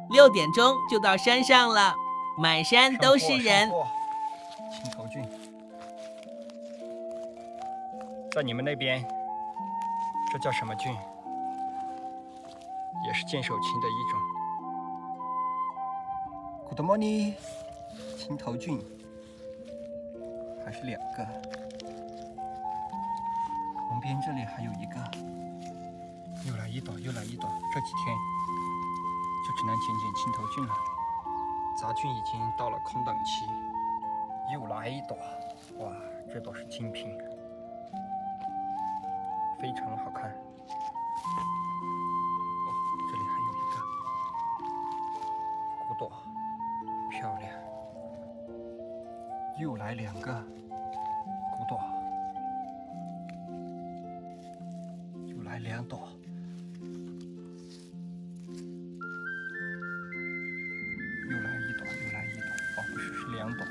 6点钟就到山上了，满山都是人。青头菌，在你们那边，这叫什么菌？也是剑手青的一种。Good morning， 青头菌，还是2个。旁边这里还有一个，又来一朵，又来一朵。这几天就只能捡青头菌了，杂菌已经到了空等期。又来一朵，哇，这朵是精品，非常好看。哦，这里还有一个古朵，漂亮。又来2个古朵，又来2朵。又来一朵，又来一朵，哦，不是，是2朵。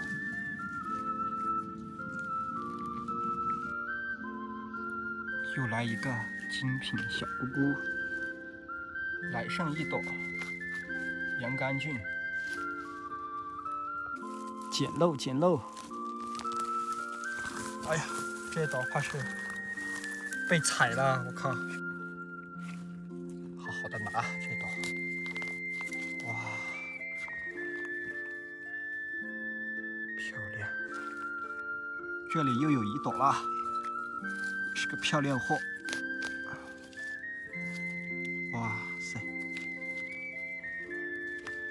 又来一个精品小菇菇，来上一朵洋甘菌，捡漏捡漏。哎呀，这朵怕是被踩了，我靠！好好的拿这朵，哇，漂亮！这里又有一朵啦。是个漂亮货，哇塞，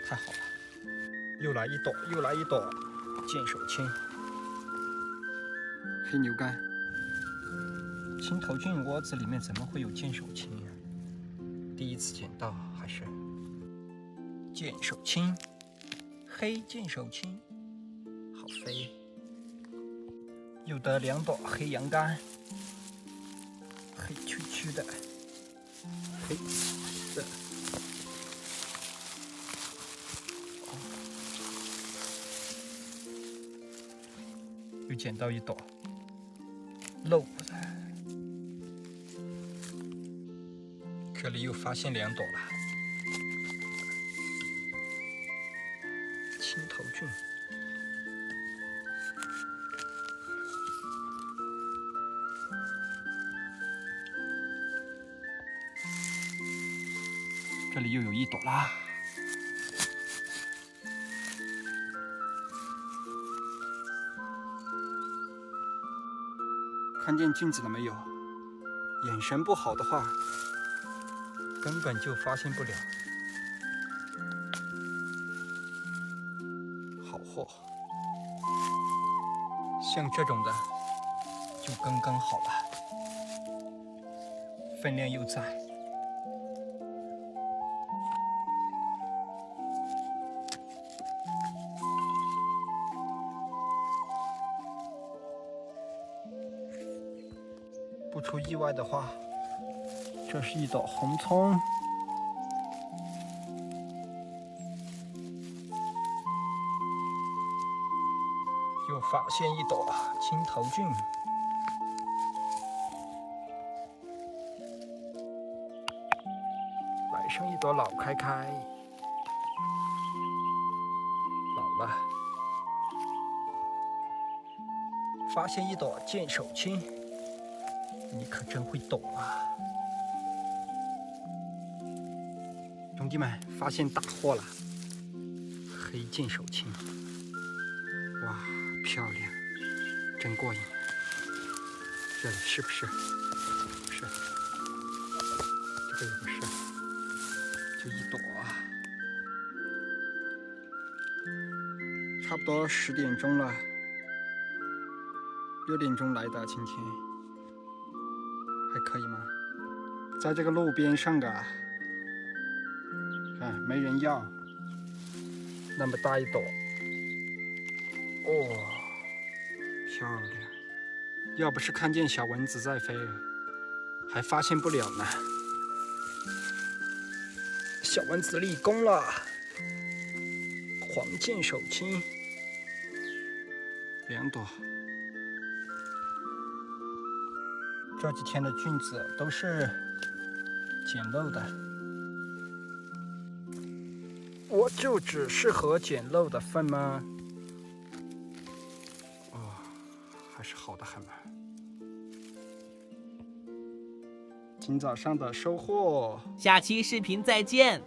太好了！又来一朵，又来一朵剑手青、黑牛肝。青头菌窝子里面怎么会有剑手青啊？第一次捡到，还是剑手青，黑剑手青，好飞！又得2朵黑洋甘。黑黢黢的，黑的，又捡到一朵漏的，这里又发现2朵了，青头菌。这里又有一朵啦，看见菌子了没有？眼神不好的话，根本就发现不了。好货，像这种的就刚刚好了，分量又在。不出意外的话，这是一朵红葱。又发现一朵青头菌。来上一朵老开开，老了。发现一朵剑手青。你可真会懂啊！兄弟们，发现大货了，黑剑手青，哇，漂亮，真过瘾。这里是不是？不是，这个也不是，就一朵啊。差不多10点钟了，6点钟来的，今天。还可以吗？在这个路边上啊，看没人要，那么大一朵，哦，漂亮！要不是看见小蚊子在飞，还发现不了呢。小蚊子立功了，黄剑手青2朵。这几天的菌子都是捡漏的，我就只适合捡漏的粪吗？还是好的很嘛。今早上的收获，下期视频再见。